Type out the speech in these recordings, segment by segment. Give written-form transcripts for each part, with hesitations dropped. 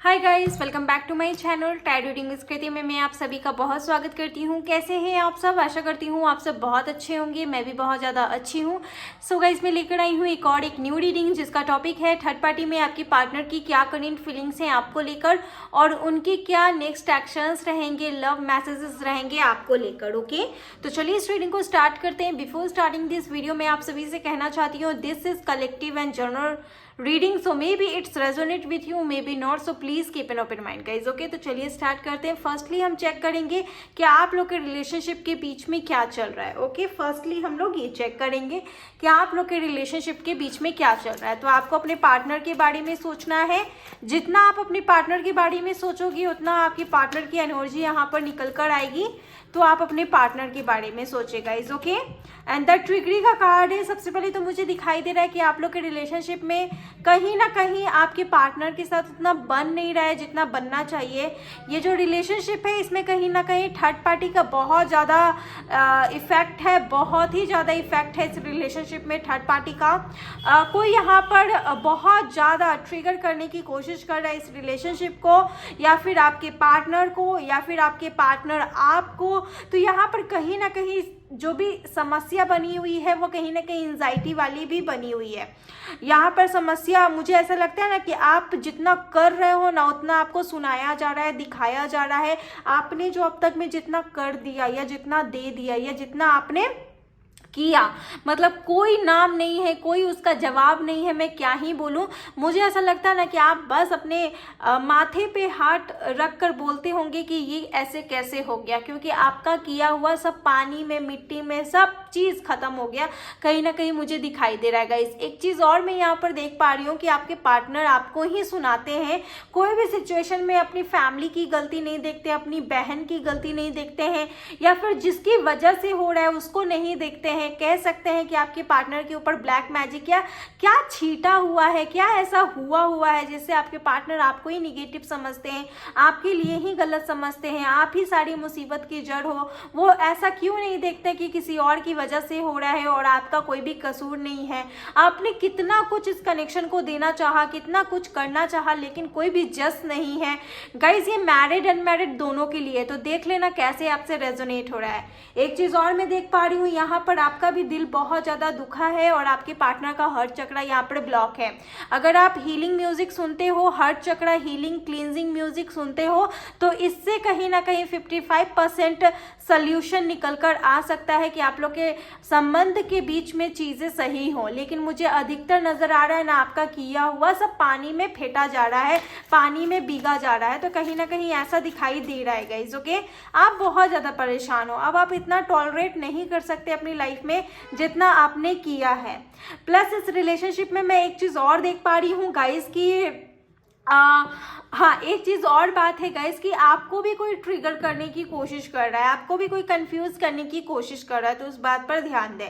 Hi guys, welcome back to my channel tide reading with Kriti में मैं आप सभी का बहुत स्वागत करती हूँ। कैसे हैं आप सब? आशा करती हूँ आप सब बहुत अच्छे होंगे। मैं भी बहुत ज़्यादा अच्छी हूँ। सो गाइस, मैं लेकर आई हूँ एक न्यू रीडिंग जिसका टॉपिक है थर्ड पार्टी में आपकी पार्टनर की क्या करंट फीलिंग्स हैं आपको लेकर और उनके क्या नेक्स्ट एक्शंस रहेंगे, लव मैसेजेस रहेंगे आपको लेकर। ओके, तो चलिए इस रीडिंग को स्टार्ट करते हैं। बिफोर स्टार्टिंग दिस वीडियो मैं आप सभी से कहना चाहती हूँ, this is collective and general reading, so may be it's resonate with you, may be not, so please keep an open mind guys. Okay, तो चलिए स्टार्ट करते हैं। फर्स्टली हम चेक करेंगे कि आप लोग के रिलेशनशिप के बीच में क्या चल रहा है। ओके, फर्स्टली हम लोग ये चेक करेंगे कि आप लोग के रिलेशनशिप के बीच में क्या चल रहा है। तो आपको अपने पार्टनर के बारे में सोचना है। जितना आप अपने पार्टनर के बारे में सोचोगी उतना आपकी पार्टनर की एनर्जी यहाँ पर निकल कर आएगी। तो आप अपने पार्टनर के बारे में सोचेगा इज ओके। एंड द ट्रिगरी का कार्ड है। सबसे पहले तो मुझे दिखाई दे रहा है कि आप लोग के रिलेशनशिप में कहीं ना कहीं आपके पार्टनर के साथ उतना बन नहीं रहा है जितना बनना चाहिए। ये जो रिलेशनशिप है इसमें कहीं ना कहीं थर्ड पार्टी का बहुत ज़्यादा इफेक्ट है, बहुत ही ज़्यादा इफेक्ट है इस रिलेशनशिप में थर्ड पार्टी का। कोई यहाँ पर बहुत ज़्यादा ट्रिगर करने की कोशिश कर रहा है इस रिलेशनशिप को, या फिर आपके पार्टनर को, या फिर आपके पार्टनर आपको। तो यहाँ पर कहीं ना कहीं जो भी समस्या बनी हुई है वो कहीं ना कहीं एंजाइटी वाली भी बनी हुई है। यहाँ पर समस्या मुझे ऐसा लगता है ना कि आप जितना कर रहे हो ना उतना आपको सुनाया जा रहा है, दिखाया जा रहा है। आपने जो अब तक में जितना कर दिया या जितना दे दिया या जितना आपने किया, मतलब कोई नाम नहीं है, कोई उसका जवाब नहीं है। मैं क्या ही बोलूं, मुझे ऐसा लगता है ना कि आप बस अपने माथे पे हाथ रख कर बोलते होंगे कि ये ऐसे कैसे हो गया, क्योंकि आपका किया हुआ सब पानी में, मिट्टी में, सब चीज़ खत्म हो गया कहीं ना कहीं मुझे दिखाई दे रहा है गाइस। एक चीज़ और मैं यहाँ पर देख पा रही हूँ कि आपके पार्टनर आपको ही सुनाते हैं। कोई भी सिचुएशन में अपनी फैमिली की गलती नहीं देखते, अपनी बहन की गलती नहीं देखते हैं, या फिर जिसकी वजह से हो रहा है उसको नहीं देखते हैं। कह सकते हैं कि आपके पार्टनर के ऊपर ब्लैक मैजिक या क्या छीटा हुआ है, क्या ऐसा हुआ है जिससे आपके पार्टनर आपको ही निगेटिव समझते हैं, आपके लिए ही गलत समझते हैं, आप ही सारी मुसीबत की जड़ हो। वो ऐसा क्यों नहीं देखते कि किसी और की वजह से हो रहा है और आपका कोई भी कसूर नहीं है। आपने कितना कुछ इस कनेक्शन को देना चाहा, कितना कुछ करना चाहा, लेकिन कोई भी जस्ट नहीं है गाइज। ये मैरिड अनमैरिड दोनों के लिए, तो देख लेना कैसे आपसे रेजोनेट हो रहा है। एक चीज और मैं देख पा रही हूँ, यहाँ पर आपका भी दिल बहुत ज्यादा दुखा है और आपके पार्टनर का हार्ट चक्र यहाँ पर ब्लॉक है। अगर आप हीलिंग म्यूजिक सुनते हो, हार्ट चक्र हीलिंग क्लींजिंग म्यूजिक सुनते हो, तो इससे कहीं ना कहीं 55% सल्यूशन निकल कर आ सकता है कि आप लोग के संबंध के बीच में चीजें सही हो। लेकिन मुझे अधिकतर नजर आ रहा है ना आपका किया हुआ सब पानी में फेंटा जा रहा है, पानी में भीगा जा रहा है। तो कहीं ना कहीं ऐसा दिखाई दे रहा है गाइस। ओके, आप बहुत ज्यादा परेशान हो। अब आप इतना टॉलरेट नहीं कर सकते अपनी लाइफ में जितना आपने किया है। प्लस इस रिलेशनशिप में मैं एक चीज और देख पा रही हूँ गाइस कि हाँ, एक चीज और बात है गाइस कि आपको भी कोई ट्रिगर करने की कोशिश कर रहा है, आपको भी कोई कंफ्यूज करने की कोशिश कर रहा है, तो उस बात पर ध्यान दें।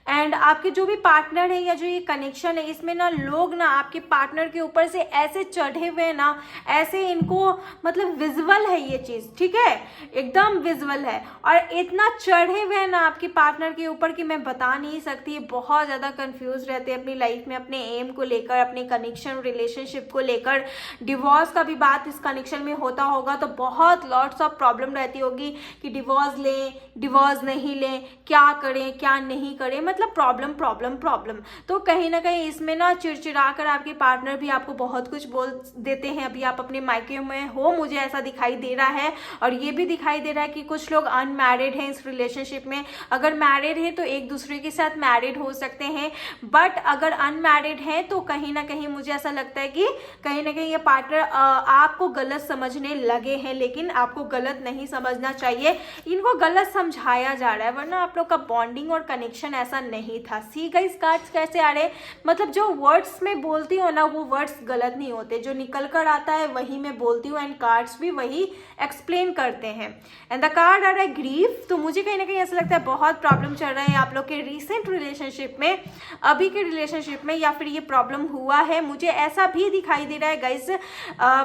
एंड आपके जो भी पार्टनर है या जो ये कनेक्शन है इसमें ना लोग ना आपके पार्टनर के ऊपर से ऐसे चढ़े हुए ना, ऐसे इनको मतलब विजुअल है ये चीज़, ठीक है, एकदम विजुअल है। और इतना चढ़े हुए ना आपके पार्टनर के ऊपर कि मैं बता नहीं सकती। बहुत ज़्यादा कंफ्यूज रहते हैं अपनी लाइफ में, अपने एम को लेकर, अपने कनेक्शन रिलेशनशिप को लेकर। डिवोर्स का भी बात इस कनेक्शन में होता होगा तो बहुत लॉट्स ऑफ प्रॉब्लम रहती होगी कि डिवोर्स लें, डिवोर्स नहीं लें, क्या करें क्या नहीं करें, मतलब प्रॉब्लम प्रॉब्लम प्रॉब्लम। तो कहीं ना कहीं इसमें ना चिड़चिड़ा कर आपके पार्टनर भी आपको बहुत कुछ बोल देते हैं। अभी आप अपने मायके में हो, मुझे ऐसा दिखाई दे रहा है। और ये भी दिखाई दे रहा है कि कुछ लोग अनमैरिड हैं इस रिलेशनशिप में। अगर मैरिड है तो एक दूसरे के साथ मैरिड हो सकते हैं, बट अगर अनमैरिड है तो कहीं ना कहीं मुझे ऐसा लगता है कि कहीं ना कहीं ये पार्टनर आपको गलत समझने लगे हैं, लेकिन आपको गलत नहीं समझना चाहिए। इनको गलत समझाया जा रहा है, वरना आप लोग का बॉन्डिंग और कनेक्शन ऐसा नहीं था। सी गाइस, कार्ड्स कैसे आ रहे, मतलब जो वर्ड्स में बोलती हो ना वो वर्ड्स गलत नहीं होते, जो निकल कर आता है वही मैं बोलती हूँ, एंड कार्ड्स भी वही एक्सप्लेन करते हैं। एंड द कार्ड आ रहा है ग्रीफ। तो मुझे कहीं ना कहीं ऐसा लगता है बहुत प्रॉब्लम चल रहा है आप लोग के रिसेंट रिलेशनशिप में, अभी के रिलेशनशिप में, या फिर ये प्रॉब्लम हुआ है। मुझे ऐसा भी दिखाई दे रहा है गाइस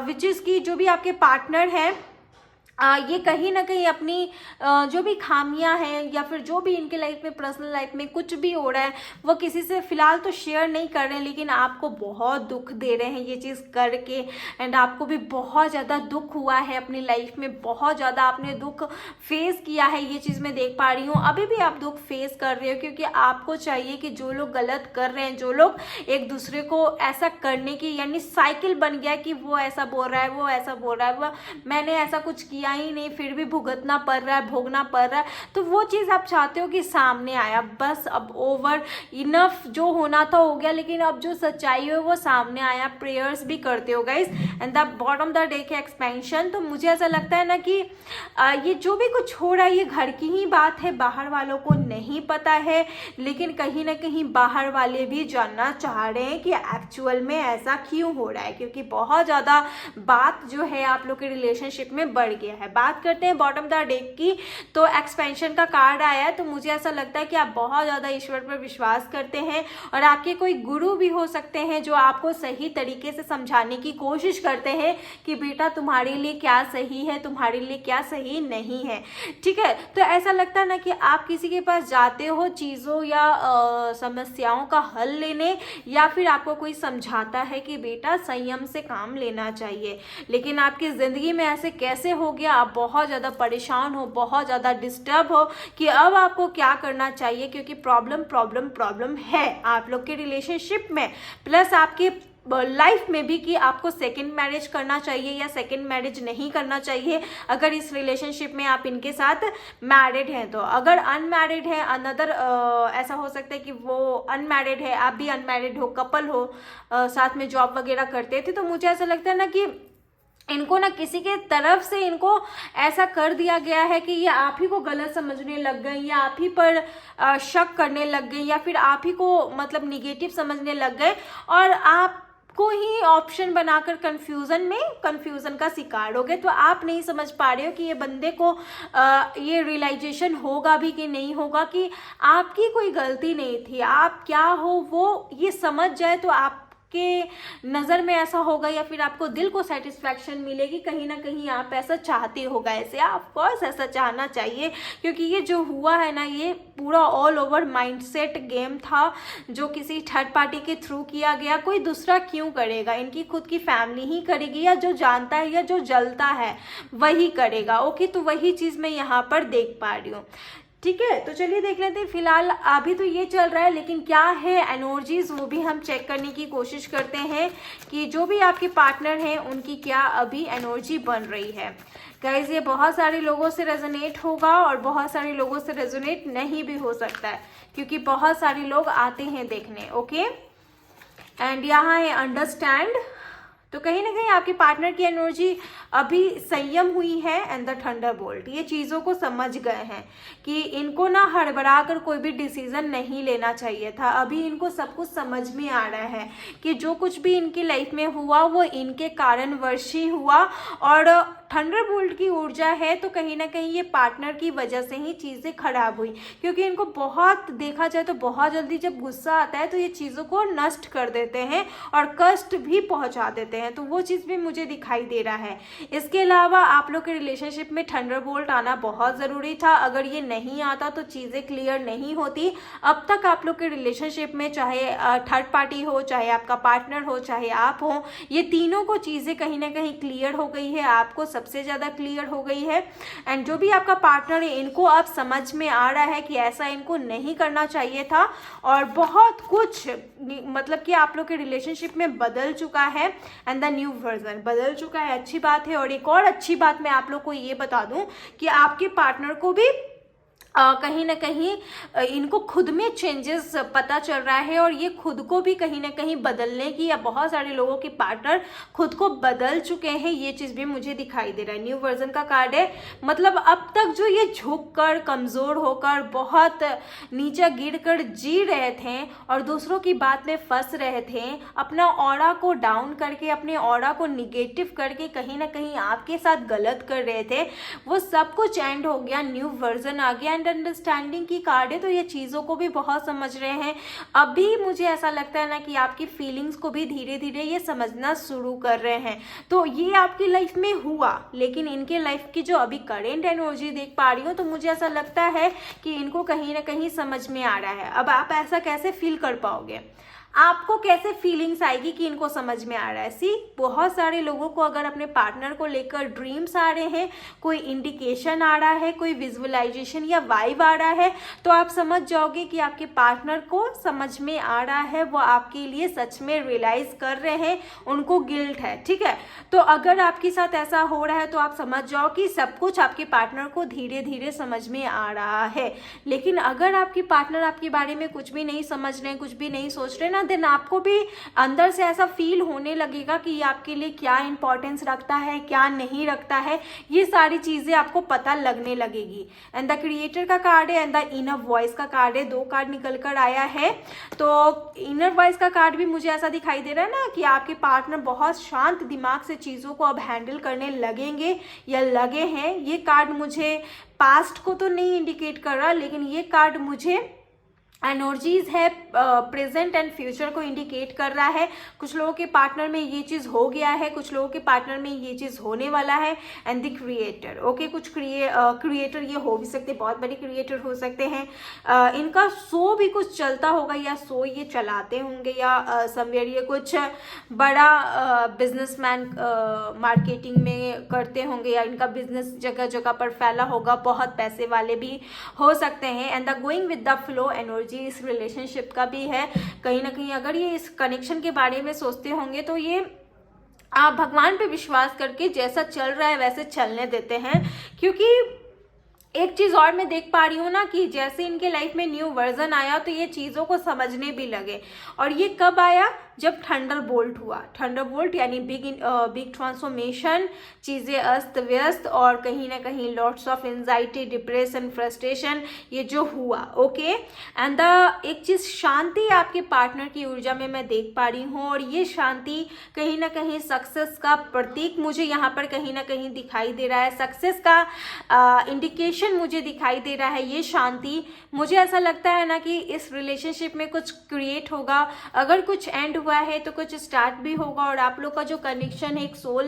विच इज की जो भी आपके पार्टनर हैं ये कहीं ना कहीं अपनी जो भी खामियां हैं या फिर जो भी इनके लाइफ में, पर्सनल लाइफ में कुछ भी हो रहा है, वो किसी से फिलहाल तो शेयर नहीं कर रहे हैं, लेकिन आपको बहुत दुख दे रहे हैं ये चीज़ करके। एंड आपको भी बहुत ज़्यादा दुख हुआ है अपनी लाइफ में, बहुत ज़्यादा आपने दुख फेस किया है, ये चीज़ मैं देख पा रही हूँ। अभी भी आप दुख फेस कर रहे हो, क्योंकि आपको चाहिए कि जो लोग गलत कर रहे हैं, जो लोग एक दूसरे को ऐसा करने की, यानी साइकिल बन गया कि वो ऐसा बोल रहा है, वो ऐसा बोल रहा है, वो मैंने ऐसा कुछ किया ही नहीं, फिर भी भुगतना पड़ रहा है, भोगना पड़ रहा है, तो वो चीज़ आप चाहते हो कि सामने आया, बस अब ओवर इनफ, जो होना था हो गया, लेकिन अब जो सच्चाई है वो सामने आया। प्रेयर्स भी करते हो guys and the bottom the day के एक्सपेंशन। तो मुझे ऐसा लगता है ना कि ये जो भी कुछ हो रहा है ये घर की ही बात है, बाहर वालों को नहीं पता है, लेकिन कहीं ना कहीं बाहर वाले भी जानना चाह रहे हैं कि एक्चुअल में ऐसा क्यों हो रहा है, क्योंकि बहुत ज़्यादा बात जो है आप लोग के रिलेशनशिप में बढ़ गया है। बात करते हैं बॉटम द डेक की, तो एक्सपेंशन का कार्ड आया है। तो मुझे ऐसा लगता है कि आप बहुत ज़्यादा ईश्वर पर विश्वास करते हैं, और आपके कोई गुरु भी हो सकते हैं जो आपको सही तरीके से समझाने की कोशिश करते हैं कि बेटा तुम्हारे लिए क्या सही है, तुम्हारे लिए क्या सही नहीं है। ठीक है, तो ऐसा लगता है ना कि आप किसी के पास जाते हो चीज़ों या समस्याओं का हल लेने, या फिर आपको कोई समझाता है कि बेटा संयम से काम लेना चाहिए, लेकिन आपकी ज़िंदगी में ऐसे कैसे हो गया, आप बहुत ज़्यादा परेशान हो, बहुत ज़्यादा डिस्टर्ब हो कि अब आपको क्या करना चाहिए, क्योंकि प्रॉब्लम प्रॉब्लम प्रॉब्लम है आप लोग के रिलेशनशिप में, प्लस आपके लाइफ में भी, कि आपको सेकंड मैरिज करना चाहिए या सेकंड मैरिज नहीं करना चाहिए अगर इस रिलेशनशिप में आप इनके साथ मैरिड हैं। तो अगर अनमैरिड है, अनदर ऐसा हो सकता है कि वो अनमैरिड है, आप भी अनमैरिड हो, कपल हो, साथ में जॉब वगैरह करते थे, तो मुझे ऐसा लगता है ना कि इनको ना किसी के तरफ से इनको ऐसा कर दिया गया है कि ये आप ही को गलत समझने लग गए, या आप ही पर शक करने लग गए, या फिर आप ही को मतलब निगेटिव समझने लग गए, और आप को ही ऑप्शन बनाकर कंफ्यूजन का शिकार हो गए। तो आप नहीं समझ पा रहे हो कि ये बंदे को ये रियलाइजेशन होगा भी कि नहीं होगा कि आपकी कोई गलती नहीं थी, आप क्या हो वो ये समझ जाए तो आप के नज़र में ऐसा होगा, या फिर आपको दिल को सेटिस्फैक्शन मिलेगी, कहीं ना कहीं आप ऐसा चाहते होगा। ऐसे ऑफ कोर्स ऐसा चाहना चाहिए, क्योंकि ये जो हुआ है ना ये पूरा ऑल ओवर माइंडसेट गेम था जो किसी थर्ड पार्टी के थ्रू किया गया। कोई दूसरा क्यों करेगा, इनकी खुद की फैमिली ही करेगी, या जो जानता है या जो जलता है वही करेगा। ओके, तो वही चीज़ मैं यहाँ पर देख पा रही हूँ। ठीक है, तो चलिए देख लेते हैं। फिलहाल अभी तो ये चल रहा है, लेकिन क्या है एनर्जीज वो भी हम चेक करने की कोशिश करते हैं कि जो भी आपके पार्टनर हैं उनकी क्या अभी एनर्जी बन रही है। गाइज ये बहुत सारे लोगों से रेजोनेट होगा और बहुत सारे लोगों से रेजोनेट नहीं भी हो सकता है, क्योंकि बहुत सारे लोग आते हैं देखने। ओके, एंड यहाँ है अंडरस्टैंड। तो कहीं ना कहीं आपके पार्टनर की एनर्जी अभी संयम हुई है एंड द थंडरबोल्ट। ये चीज़ों को समझ गए हैं कि इनको ना हड़बड़ा कर कोई भी डिसीजन नहीं लेना चाहिए था। अभी इनको सब कुछ समझ में आ रहा है कि जो कुछ भी इनकी लाइफ में हुआ वो इनके कारणवश ही हुआ, और थंडरबोल्ट की ऊर्जा है तो कहीं ना कहीं ये पार्टनर की वजह से ही चीज़ें खराब हुई, क्योंकि इनको बहुत देखा जाए तो बहुत जल्दी जब गुस्सा आता है तो ये चीज़ों को नष्ट कर देते हैं और कष्ट भी पहुंचा देते हैं। तो वो चीज़ भी मुझे दिखाई दे रहा है। इसके अलावा आप लोग के रिलेशनशिप में थंडरबोल्ट आना बहुत ज़रूरी था। अगर ये नहीं आता तो चीज़ें क्लियर नहीं होती। अब तक आप लोग के रिलेशनशिप में चाहे थर्ड पार्टी हो, चाहे आपका पार्टनर हो, चाहे आप हो, ये तीनों को चीज़ें कहीं ना कहीं क्लियर हो गई है। आपको सबसे ज़्यादा क्लियर हो गई है। एंड जो भी आपका पार्टनर है इनको अब समझ में आ रहा है कि ऐसा इनको नहीं करना चाहिए था, और बहुत कुछ मतलब कि आप लोग के रिलेशनशिप में बदल चुका है एंड द न्यू वर्जन बदल चुका है। अच्छी बात है। और एक और अच्छी बात मैं आप लोग को ये बता दूं कि आपके पार्टनर को भी कहीं ना कहीं इनको खुद में चेंजेस पता चल रहा है, और ये खुद को भी कहीं ना कहीं बदलने की, या बहुत सारे लोगों के पार्टनर खुद को बदल चुके हैं, ये चीज़ भी मुझे दिखाई दे रहा है। न्यू वर्जन का कार्ड है, मतलब अब तक जो ये झुककर, कमज़ोर होकर, बहुत नीचे गिरकर जी रहे थे और दूसरों की बात में फंस रहे थे, अपना ऑरा को डाउन करके, अपने ऑरा को निगेटिव करके कहीं ना कहीं आपके साथ गलत कर रहे थे, वो सब कुछ एंड हो गया। न्यू वर्जन आ गया। एंड अंडरस्टैंडिंग की कार्ड है, तो ये चीज़ों को भी बहुत समझ रहे हैं। अभी मुझे ऐसा लगता है ना कि आपकी फीलिंग्स को भी धीरे धीरे ये समझना शुरू कर रहे हैं। तो ये आपकी लाइफ में हुआ, लेकिन इनके लाइफ की जो अभी करेंट एनर्जी देख पा रही हूँ, तो मुझे ऐसा लगता है कि इनको कहीं ना कहीं समझ में आ रहा है। अब आप ऐसा कैसे फील कर पाओगे, आपको कैसे फीलिंग्स आएगी कि इनको समझ में आ रहा है। सी, बहुत सारे लोगों को अगर अपने पार्टनर को लेकर ड्रीम्स आ रहे हैं, कोई इंडिकेशन आ रहा है, कोई विजुअलाइजेशन या वाइब आ रहा है, तो आप समझ जाओगे कि आपके पार्टनर को समझ में आ रहा है, वो आपके लिए सच में रियलाइज कर रहे हैं, उनको गिल्ट है। ठीक है, तो अगर आपके साथ ऐसा हो रहा है तो आप समझ जाओ कि सब कुछ आपके पार्टनर को धीरे धीरे समझ में आ रहा है। लेकिन अगर आपके पार्टनर आपके बारे में कुछ भी नहीं समझ रहे, कुछ भी नहीं सोच रहे ना, देन आपको भी अंदर से ऐसा फील होने लगेगा कि ये आपके लिए क्या इंपॉर्टेंस रखता है, क्या नहीं रखता है, ये सारी चीजें आपको पता लगने लगेगी। एंड द क्रिएटर का कार्ड है एंड द इनर वॉइस का कार्ड है, 2 कार्ड निकल कर आया है। तो इनर वॉइस का कार्ड भी मुझे ऐसा दिखाई दे रहा है ना कि आपके पार्टनर बहुत शांत दिमाग से चीजों को अब हैंडल करने लगेंगे या लगे हैं। ये कार्ड मुझे पास्ट को तो नहीं इंडिकेट कर रहा, लेकिन ये कार्ड मुझे एनर्जीज है प्रेजेंट एंड फ्यूचर को इंडिकेट कर रहा है। कुछ लोगों के पार्टनर में ये चीज़ हो गया है, कुछ लोगों के पार्टनर में ये चीज़ होने वाला है। एंड द क्रिएटर, ओके, कुछ क्रिएटर ये हो भी सकते, बहुत बड़े क्रिएटर हो सकते हैं। इनका शो भी कुछ चलता होगा या शो ये चलाते होंगे, या समवेयर ये कुछ बड़ा बिजनेसमैन मार्केटिंग में करते होंगे, या इनका बिजनेस जगह जगह पर फैला होगा, बहुत पैसे वाले भी हो सकते हैं। And the going with the flow energy इस रिलेशनशिप का भी है। कहीं ना कहीं अगर ये इस कनेक्शन के बारे में सोचते होंगे तो ये आप भगवान पे विश्वास करके जैसा चल रहा है वैसे चलने देते हैं। क्योंकि एक चीज़ और मैं देख पा रही हूँ ना कि जैसे इनके लाइफ में न्यू वर्जन आया तो ये चीज़ों को समझने भी लगे। और ये कब आया, जब थंडर बोल्ट हुआ। थंडर बोल्ट यानी बिग ट्रांसफॉर्मेशन, चीज़ें अस्त व्यस्त और कहीं ना कहीं lots of anxiety, depression, frustration, ये जो हुआ। ओके, एंड एक चीज़ शांति आपके पार्टनर की ऊर्जा में मैं देख पा रही हूँ, और ये शांति कहीं ना कहीं सक्सेस का प्रतीक मुझे यहाँ पर कहीं ना कहीं दिखाई दे रहा है। सक्सेस का इंडिकेशन मुझे दिखाई दे रहा है। ये शांति, मुझे ऐसा लगता है ना कि इस रिलेशनशिप में कुछ क्रिएट होगा। अगर कुछ एंड हुआ है तो कुछ स्टार्ट भी होगा। और आप लोग का जो कनेक्शन है, एक सोल,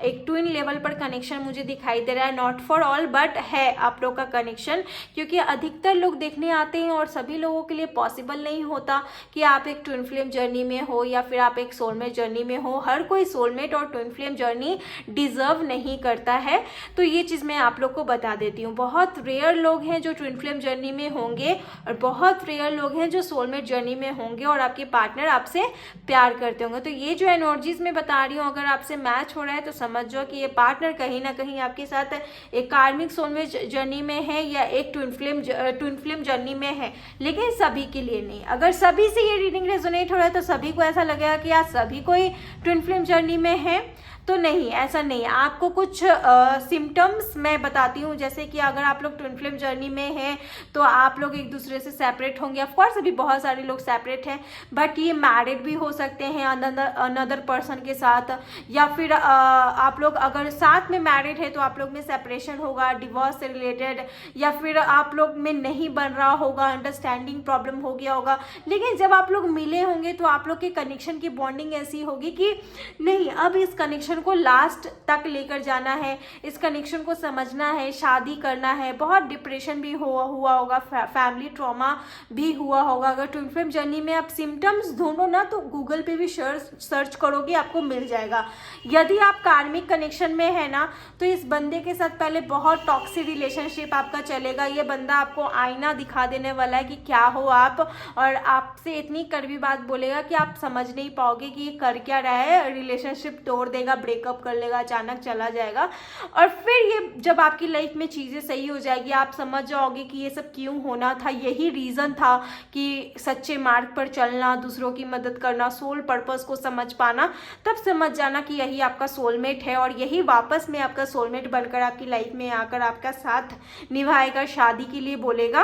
एक ट्विन लेवल पर कनेक्शन मुझे दिखाई दे रहा है। नॉट फॉर ऑल बट है आप लोग का कनेक्शन, क्योंकि अधिकतर लोग देखने आते हैं और सभी लोगों के लिए पॉसिबल नहीं होता कि आप एक ट्विन फ्लेम जर्नी में हो या फिर आप एक सोलमेट जर्नी में हो। हर कोई सोलमेट और ट्विन फ्लेम जर्नी डिजर्व नहीं करता है। तो ये चीज़ मैं आप लोग को बता देती हूँ। बहुत रेयर लोग हैं जो ट्विन फ्लेम जर्नी में होंगे और बहुत रेयर लोग हैं जो सोलमेट जर्नी में होंगे और आपके पार्टनर आपसे प्यार करते होंगे। तो ये जो एनर्जीज मैं बता रही हूँ, अगर आपसे मैच हो रहा है तो समझ जाओ कि ये पार्टनर कहीं ना कहीं आपके साथ एक कार्मिक सोलमेट जर्नी में है या एक ट्विन फ्लेम जर्नी में है, लेकिन सभी के लिए नहीं। अगर सभी से ये रीडिंग रेजोनेट हो रहा है तो सभी को ऐसा लगेगा कि आज सभी कोई ट्विन फ्लेम जर्नी में है, तो नहीं, ऐसा नहीं है। आपको कुछ सिम्टम्स मैं बताती हूँ, जैसे कि अगर आप लोग ट्विन फ्लेम जर्नी में हैं तो आप लोग एक दूसरे से सेपरेट होंगे। ऑफ कोर्स अभी बहुत सारे लोग सेपरेट हैं, बट ये मैरिड भी हो सकते हैं अनदर पर्सन के साथ, या फिर आप लोग अगर साथ में मैरिड है तो आप लोग में सेपरेशन होगा डिवोर्स से रिलेटेड, या फिर आप लोग में नहीं बन रहा होगा, अंडरस्टैंडिंग प्रॉब्लम हो गया होगा। लेकिन जब आप लोग मिले होंगे तो आप लोग के कनेक्शन की बॉन्डिंग ऐसी होगी कि नहीं, अब इस कनेक्शन को लास्ट तक लेकर जाना है, इस कनेक्शन को समझना है, शादी करना है। बहुत डिप्रेशन भी हुआ होगा, फैमिली ट्रॉमा भी हुआ होगा। अगर ट्विन फ्लेम जर्नी में आप सिम्टम्स ढूंढो ना तो गूगल पे भी सर्च करोगे, आपको मिल जाएगा। यदि आप कार्मिक कनेक्शन में है ना तो इस बंदे के साथ पहले बहुत टॉक्सिक रिलेशनशिप आपका चलेगा। ये बंदा आपको आईना दिखा देने वाला है कि क्या हो आप, और आपसे इतनी कड़वी बात बोलेगा कि आप समझ नहीं पाओगे कि ये कर क्या रहा है। रिलेशनशिप तोड़ देगा, ब्रेकअप कर लेगा, अचानक चला जाएगा। और फिर ये जब आपकी लाइफ में चीज़ें सही हो जाएगी, आप समझ जाओगे कि ये सब क्यों होना था, यही रीज़न था कि सच्चे मार्ग पर चलना, दूसरों की मदद करना, सोल पर्पस को समझ पाना। तब समझ जाना कि यही आपका सोलमेट है और यही वापस में आपका सोलमेट बनकर आपकी लाइफ में आकर आपका साथ निभाएगा, शादी के लिए बोलेगा।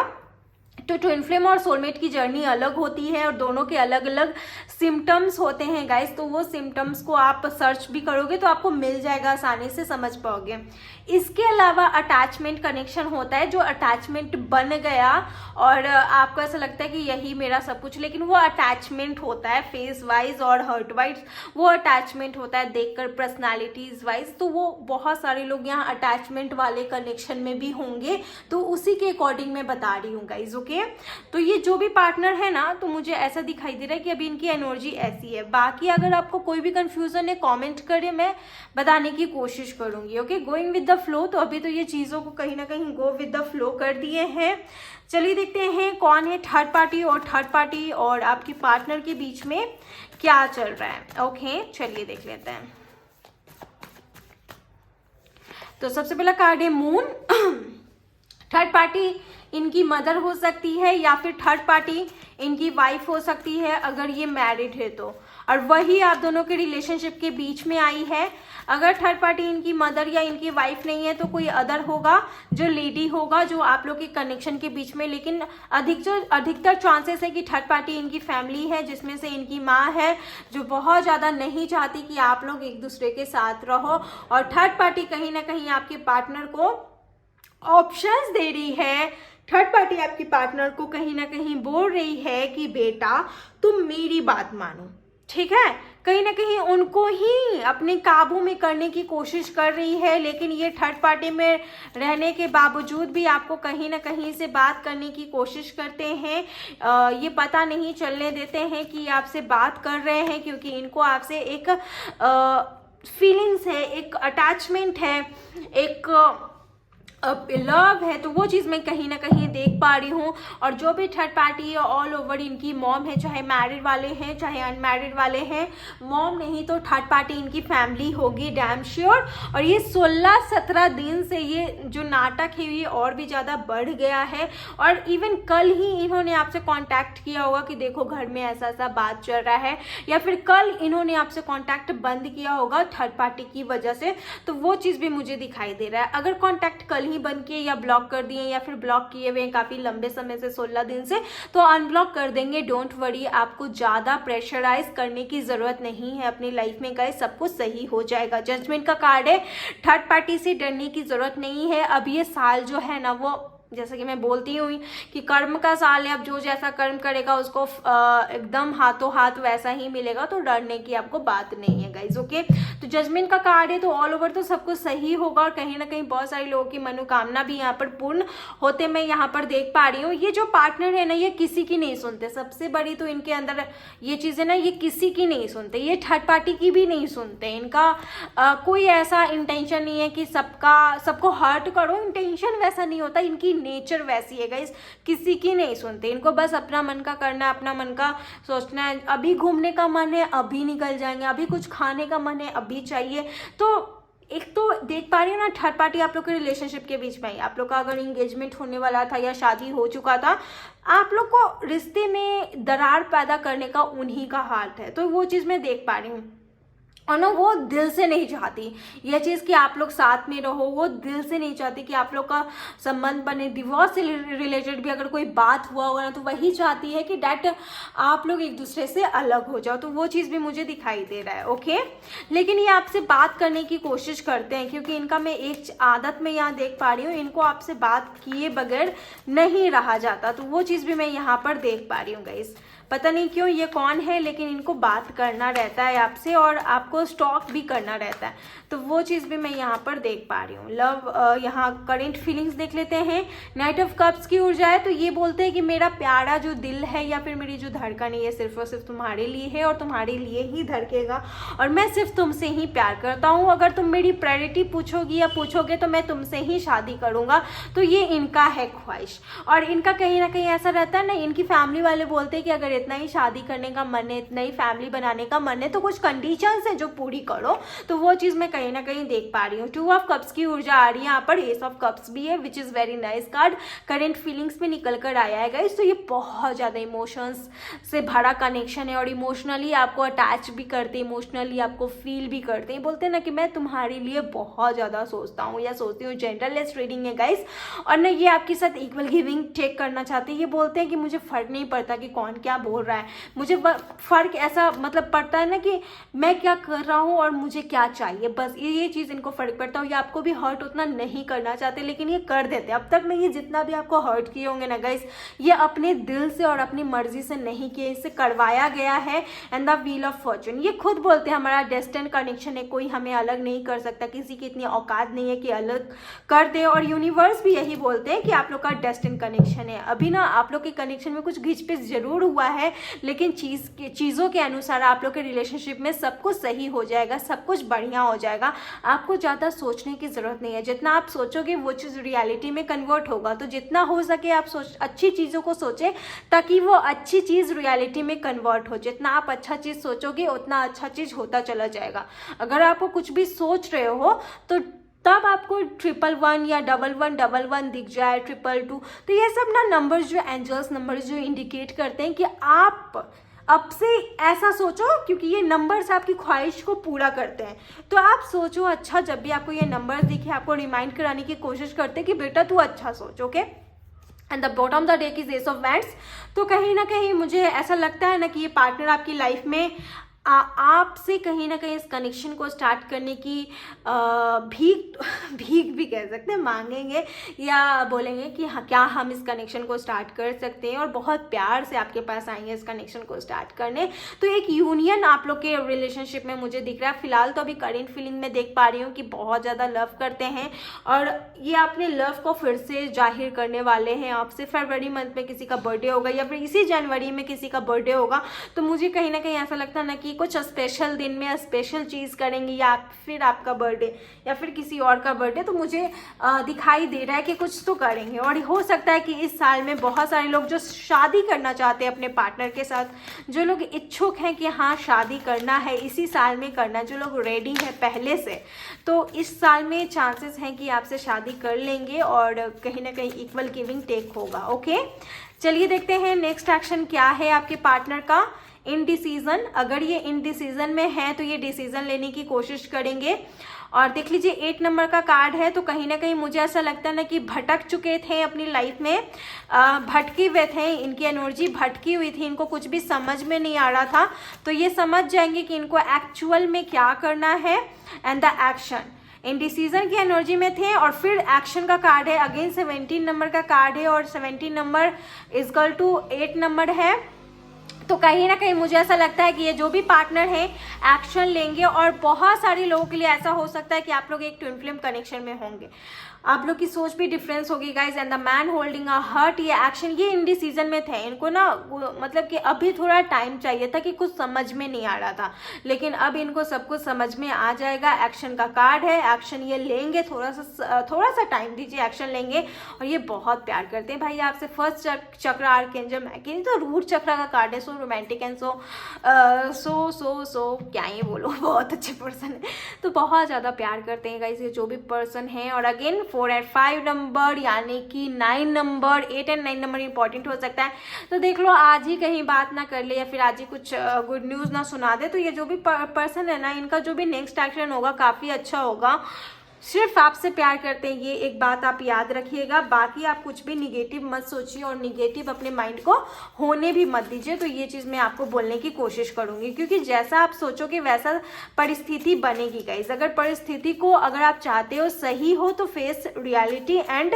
तो ट्विन फ्लेम और सोलमेट की जर्नी अलग होती है और दोनों के अलग अलग सिम्टम्स होते हैं गाइस। तो वो सिम्टम्स को आप सर्च भी करोगे तो आपको मिल जाएगा, आसानी से समझ पाओगे। इसके अलावा अटैचमेंट कनेक्शन होता है, जो अटैचमेंट बन गया और आपको ऐसा लगता है कि यही मेरा सब कुछ, लेकिन वो अटैचमेंट होता है फेस वाइज और हर्ट वाइज, वो अटैचमेंट होता है देखकर पर्सनालिटीज वाइज। तो वो बहुत सारे लोग यहाँ अटैचमेंट वाले कनेक्शन में भी होंगे, तो उसी के अकॉर्डिंग मैं बता रही हूँ गाइज। ओके, तो ये जो भी पार्टनर है ना, तो मुझे ऐसा दिखाई दे रहा है कि अभी इनकी एनर्जी ऐसी है। बाकी अगर आपको कोई भी कंफ्यूजन है कमेंट करें, मैं बताने की कोशिश करूंगी। Okay, going with the flow. तो अभी तो ये चीज़ों को कहीं ना कहीं गो विद द फ्लो कर दिए हैं। चलिए देखते हैं कौन है थर्ड पार्टी, और थर्ड पार्टी और आपकी पार्टनर के बीच में क्या चल रहा है। ओके, चलिए देख लेते हैं। तो सबसे पहला कार्ड है मून। थर्ड पार्टी इनकी मदर हो सकती है या फिर थर्ड पार्टी इनकी वाइफ हो सकती है अगर ये मैरिड है तो, और वही आप दोनों के रिलेशनशिप के बीच में आई है। अगर थर्ड पार्टी इनकी मदर या इनकी वाइफ नहीं है तो कोई अदर होगा, जो लेडी होगा, जो आप लोग के कनेक्शन के बीच में। लेकिन अधिकतर चांसेस है कि थर्ड पार्टी इनकी फैमिली है, जिसमें से इनकी माँ है, जो बहुत ज़्यादा नहीं चाहती कि आप लोग एक दूसरे के साथ रहो। और थर्ड पार्टी कहीं ना कहीं आपके पार्टनर को ऑप्शंस दे रही है। थर्ड पार्टी आपकी पार्टनर को कहीं ना कहीं बोल रही है कि बेटा तुम मेरी बात मानो, ठीक है। कहीं ना कहीं उनको ही अपने काबू में करने की कोशिश कर रही है, लेकिन ये थर्ड पार्टी में रहने के बावजूद भी आपको कहीं ना कहीं से बात करने की कोशिश करते हैं। ये पता नहीं चलने देते हैं कि आपसे बात कर रहे हैं, क्योंकि इनको आपसे एक फीलिंग्स है, एक अटैचमेंट है, एक लव है। तो वो चीज़ मैं कहीं ना कहीं देख पा रही हूँ। और जो भी थर्ड पार्टी है ऑल ओवर इनकी मॉम है, चाहे मैरिड वाले हैं चाहे अनमैरिड वाले हैं, मॉम नहीं तो थर्ड पार्टी इनकी फैमिली होगी डैम श्योर। और ये 16-17 दिन से ये जो नाटक है ये और भी ज़्यादा बढ़ गया है। और इवन कल ही इन्होंने आपसे कॉन्टैक्ट किया होगा कि देखो घर में ऐसा ऐसा बात चल रहा है, या फिर कल इन्होंने आपसे कॉन्टैक्ट बंद किया होगा थर्ड पार्टी की वजह से। तो वो चीज़ भी मुझे दिखाई दे रहा है। अगर कॉन्टैक्ट कल ही बंद किए या ब्लॉक कर दिए, या फिर ब्लॉक किए हुए काफी लंबे समय से 16 दिन से, तो अनब्लॉक कर देंगे। डोंट वरी, आपको ज्यादा प्रेशराइज करने की जरूरत नहीं है अपनी लाइफ में गाइस, सब कुछ सही हो जाएगा। जजमेंट का कार्ड है, थर्ड पार्टी से डरने की जरूरत नहीं है। अब ये साल जो है ना, वो जैसा कि मैं बोलती हूँ कि कर्म का साल है। अब जो जैसा कर्म करेगा उसको एकदम हाथों हाथ वैसा ही मिलेगा, तो डरने की आपको बात नहीं है गाइज। ओके, तो जजमेंट का कार्ड है, तो ऑल ओवर तो सब कुछ सही होगा। और कहीं ना कहीं बहुत सारे लोगों की मनोकामना भी यहाँ पर पूर्ण होते मैं यहाँ पर देख पा रही हूँ। ये जो पार्टनर है ना, ये किसी की नहीं सुनते। सबसे बड़ी तो इनके अंदर ये चीज़ है ना, ये किसी की नहीं सुनते, ये थर्ड पार्टी की भी नहीं सुनते। इनका कोई ऐसा इंटेंशन नहीं है कि सबको हर्ट करो, इंटेंशन वैसा नहीं होता। इनकी नेचर वैसी है गाइस, किसी की नहीं सुनते। इनको बस अपना मन का करना है, अपना मन का सोचना है। अभी घूमने का मन है, अभी निकल जाएंगे। अभी कुछ खाने का मन है, अभी चाहिए। तो एक तो देख पा रही हूँ ना, थर्ड पार्टी आप लोग के रिलेशनशिप के बीच में, आप लोग का अगर इंगेजमेंट होने वाला था या शादी हो चुका था, आप लोग को रिश्ते में दरार पैदा करने का उन्हीं का हाथ है। तो वो चीज़ मैं देख पा रही हूँ। और ना वो दिल से नहीं चाहती ये चीज़ कि आप लोग साथ में रहो, वो दिल से नहीं चाहती कि आप लोग का संबंध बने। डिवोर्स से रिलेटेड भी अगर कोई बात हुआ होगा ना, तो वही चाहती है कि डैट आप लोग एक दूसरे से अलग हो जाओ। तो वो चीज़ भी मुझे दिखाई दे रहा है। ओके, लेकिन ये आपसे बात करने की कोशिश करते हैं, क्योंकि इनका मैं एक आदत में यहाँ देख पा रही हूँ, इनको आपसे बात किए बगैर नहीं रहा जाता। तो वो चीज़ भी मैं यहाँ पर देख पा रही हूँ गाइस। पता नहीं क्यों ये कौन है, लेकिन इनको बात करना रहता है आपसे और आपको स्टॉक भी करना रहता है। तो वो चीज़ भी मैं यहाँ पर देख पा रही हूँ। लव, यहाँ करेंट फीलिंग्स देख लेते हैं। नाइट ऑफ कप्स की ऊर्जा है, तो ये बोलते हैं कि मेरा प्यारा जो दिल है या फिर मेरी जो धड़कन है, ये सिर्फ और सिर्फ तुम्हारे लिए है और तुम्हारे लिए ही धड़केगा, और मैं सिर्फ तुमसे ही प्यार करता हूँ। अगर तुम मेरी प्रायोरिटी पूछोगी या पूछोगे तो मैं तुमसे ही शादी करूँगा। तो ये इनका है ख्वाहिश। और इनका कहीं ना कहीं ऐसा रहता है ना, इनकी फैमिली वाले बोलते हैं कि अगर इतना ही शादी करने का मन है, इतना ही फैमिली बनाने का मन है, तो कुछ कंडीशंस है जो पूरी करो। तो वो चीज़ मैं कहीं ना कहीं देख पा रही हूँ। 2 ऑफ कप्स की ऊर्जा आ रही है यहाँ पर, एस ऑफ कप्स भी है, which is very nice card. Current feelings में निकल कर आया है गाइस। तो ये बहुत ज़्यादा इमोशंस से भरा कनेक्शन है और इमोशनली आपको अटैच भी करते हैं, इमोशनली आपको फील भी करते हैं। बोलते हैं ना कि मैं तुम्हारे लिए बहुत ज़्यादा सोचता हूँ या सोचती हूँ। जनरलेस रीडिंग है गाइस, और ना ये आपके साथ इक्वल गिविंग टेक करना चाहते हैं। ये बोलते हैं कि मुझे फ़र्क नहीं पड़ता कि कौन क्या बोल रहा है, मुझे फ़र्क ऐसा मतलब पड़ता है ना कि मैं क्या कर रहा हूँ और मुझे क्या चाहिए, बस ये चीज़ इनको फ़र्क पड़ता है। और ये आपको भी हर्ट उतना नहीं करना चाहते, लेकिन ये कर देते हैं। अब तक में ये जितना भी आपको हर्ट किए होंगे ना गाइस, ये अपने दिल से और अपनी मर्जी से नहीं किए, इससे करवाया गया है। And the wheel of Fortune, ये खुद बोलते हैं हमारा डेस्टिन्ड कनेक्शन है, कोई हमें अलग नहीं कर सकता, किसी की इतनी औकात नहीं है कि अलग कर दे। और यूनिवर्स भी यही बोलते हैं कि आप लोग का डेस्टिन्ड कनेक्शन है। अभी ना आप लोग के कनेक्शन में कुछ घिचपिच जरूर हुआ है, लेकिन चीज़ों के अनुसार आप लोग के रिलेशनशिप में सब कुछ सही हो जाएगा, सब कुछ बढ़िया हो जाएगा। आपको ज़्यादा सोचने की ज़रूरत नहीं है, जितना आप सोचोगे वो चीज़ रियलिटी में कन्वर्ट होगा। तो जितना हो सके आप अच्छी चीज़ों को सोचें ताकि वो अच्छी चीज़ रियलिटी में कन्वर्ट हो। जितना आप अच्छा चीज़ सोचोगे उतना अच्छा चीज़ होता चला जाएगा। अगर आपको कुछ भी सोच रहे हो तो तब आपको 111 या 1111 दिख जाए, 222, तो ये सब ना नंबर्स जो एंजल्स नंबर्स जो इंडिकेट करते हैं कि आप अब से ऐसा सोचो, क्योंकि ये नंबर्स आपकी ख्वाहिश को पूरा करते हैं। तो आप सोचो अच्छा, जब भी आपको ये नंबर्स दिखे आपको रिमाइंड कराने की कोशिश करते हैं कि बेटा तू अच्छा सोच, okay. And the bottom the deck is S of wands. तो कहीं ना कहीं मुझे ऐसा लगता है ना कि ये पार्टनर आपकी लाइफ में आपसे कहीं ना कहीं इस कनेक्शन को स्टार्ट करने की भीख भी कह सकते हैं, मांगेंगे या बोलेंगे कि हाँ क्या हम इस कनेक्शन को स्टार्ट कर सकते हैं, और बहुत प्यार से आपके पास आएंगे इस कनेक्शन को स्टार्ट करने। तो एक यूनियन आप लोग के रिलेशनशिप में मुझे दिख रहा है। फिलहाल तो अभी करेंट फीलिंग में देख पा रही हूँ कि बहुत ज़्यादा लव करते हैं और ये अपने लव को फिर से जाहिर करने वाले हैं आपसे। फरवरी मंथ में किसी का बर्थडे होगा या फिर इसी जनवरी में किसी का बर्थडे होगा, तो मुझे कहीं ना कहीं ऐसा लगता है ना कि कुछ स्पेशल दिन में स्पेशल चीज़ करेंगे, या फिर आपका बर्थडे या फिर किसी और का बर्थडे। तो मुझे दिखाई दे रहा है कि कुछ तो करेंगे। और हो सकता है कि इस साल में बहुत सारे लोग जो शादी करना चाहते हैं अपने पार्टनर के साथ, जो लोग इच्छुक हैं कि हाँ शादी करना है इसी साल में करना, जो लोग रेडी हैं पहले से, तो इस साल में चांसेस हैं कि आपसे शादी कर लेंगे और कहीं ना कहीं इक्वल गिविंग टेक होगा, ओके। चलिए देखते हैं नेक्स्ट एक्शन क्या है आपके पार्टनर का। इनडिसीजन, अगर ये इनडिसीजन में है तो ये डिसीजन लेने की कोशिश करेंगे। और देख लीजिए 8 नंबर का कार्ड है, तो कहीं ना कहीं मुझे ऐसा लगता है ना कि भटक चुके थे अपनी लाइफ में, भटके हुए थे, इनकी एनर्जी भटकी हुई थी, इनको कुछ भी समझ में नहीं आ रहा था। तो ये समझ जाएंगे कि इनको एक्चुअल में क्या करना है। एंड द एक्शन, इनडिसीजन की एनर्जी में थे और फिर एक्शन का कार्ड है। अगेन 17 नंबर का कार्ड है और 17 number is equal to 8 number है। तो कहीं ना कहीं मुझे ऐसा लगता है कि ये जो भी पार्टनर है एक्शन लेंगे। और बहुत सारे लोगों के लिए ऐसा हो सकता है कि आप लोग एक ट्विन फ्लेम कनेक्शन में होंगे, आप लोग की सोच भी डिफरेंस होगी guys. And the man holding a hurt, ये एक्शन, ये इनडिसीजन में थे, इनको ना मतलब कि अभी थोड़ा टाइम चाहिए था कि कुछ समझ में नहीं आ रहा था, लेकिन अब इनको सब कुछ समझ में आ जाएगा। एक्शन का कार्ड है, एक्शन ये लेंगे, थोड़ा सा टाइम दीजिए, एक्शन लेंगे। और ये बहुत प्यार करते हैं भाई आपसे। फर्स्ट चक्र आर्कएंजल मैकेल, तो रूट चक्र का कार्ड है, सो रोमांटिक एंड सो क्या ही बोलो, बहुत अच्छे पर्सन है, तो बहुत ज़्यादा प्यार करते हैं गाइज ये जो भी पर्सन है। और अगेन 4 और 5 नंबर, यानी कि 9 नंबर, 8 और 9 नंबर इंपॉर्टेंट हो सकता है। तो देख लो आज ही कहीं बात ना कर ले या फिर आज ही कुछ गुड न्यूज़ ना सुना दे, तो ये जो भी पर्सन है ना, इनका जो भी नेक्स्ट एक्शन होगा काफ़ी अच्छा होगा। सिर्फ आपसे प्यार करते हैं, ये एक बात आप याद रखिएगा। बाकी आप कुछ भी निगेटिव मत सोचिए और निगेटिव अपने माइंड को होने भी मत दीजिए। तो ये चीज़ मैं आपको बोलने की कोशिश करूंगी, क्योंकि जैसा आप सोचोगे वैसा परिस्थिति बनेगी गाइस। अगर परिस्थिति को अगर आप चाहते हो सही हो तो face reality and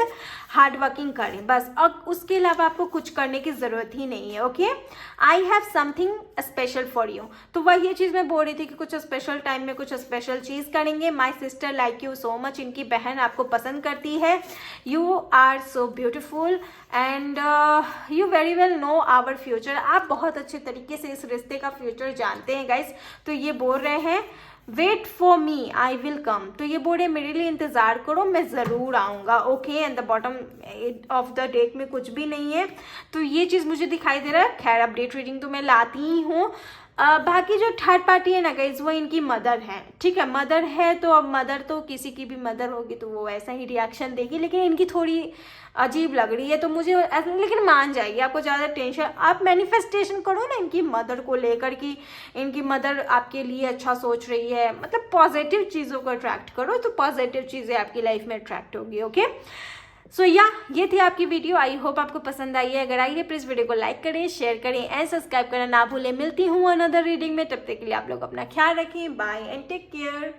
hard working करें, बस। अब उसके अलावा आपको कुछ करने की ज़रूरत ही नहीं है, okay. I have something special for you, तो वह ये चीज़ मैं बोल रही थी कि कुछ स्पेशल टाइम में कुछ स्पेशल चीज़ करेंगे। My sister like you so much, इनकी बहन आपको पसंद करती है। You are so beautiful and you very well know our future, आप बहुत अच्छे तरीके से इस रिश्ते का फ्यूचर जानते हैं गाइस। तो ये बोल रहे हैं wait for me I will come. तो ये बोल रहे मेरे लिए इंतज़ार करो, मैं ज़रूर आऊँगा। Okay, and the bottom of the deck में कुछ भी नहीं है, तो ये चीज़ मुझे दिखाई दे रहा है। खैर अपडेट रीडिंग तो मैं लाती ही हूँ। बाकी जो थर्ड पार्टी है ना गाइज, वो इनकी मदर है। ठीक है, मदर है तो अब मदर तो किसी की भी मदर होगी तो वो ऐसा ही रिएक्शन देगी, लेकिन इनकी थोड़ी अजीब लग रही है तो मुझे लेकिन मान जाएगी। आपको ज़्यादा टेंशन, आप मैनिफेस्टेशन करो ना इनकी मदर को लेकर कि इनकी मदर आपके लिए अच्छा सोच रही है, मतलब पॉजिटिव चीज़ों को अट्रैक्ट करो तो पॉजिटिव चीज़ें आपकी लाइफ में अट्रैक्ट होगी। ओके, सो ये थी आपकी वीडियो। आई होप आपको पसंद आई है। अगर आई है प्लीज़ वीडियो को लाइक करें, शेयर करें एंड सब्सक्राइब करना ना भूलें। मिलती हूँ अनदर रीडिंग में, तब तक के लिए आप लोग अपना ख्याल रखें। Bye and take care.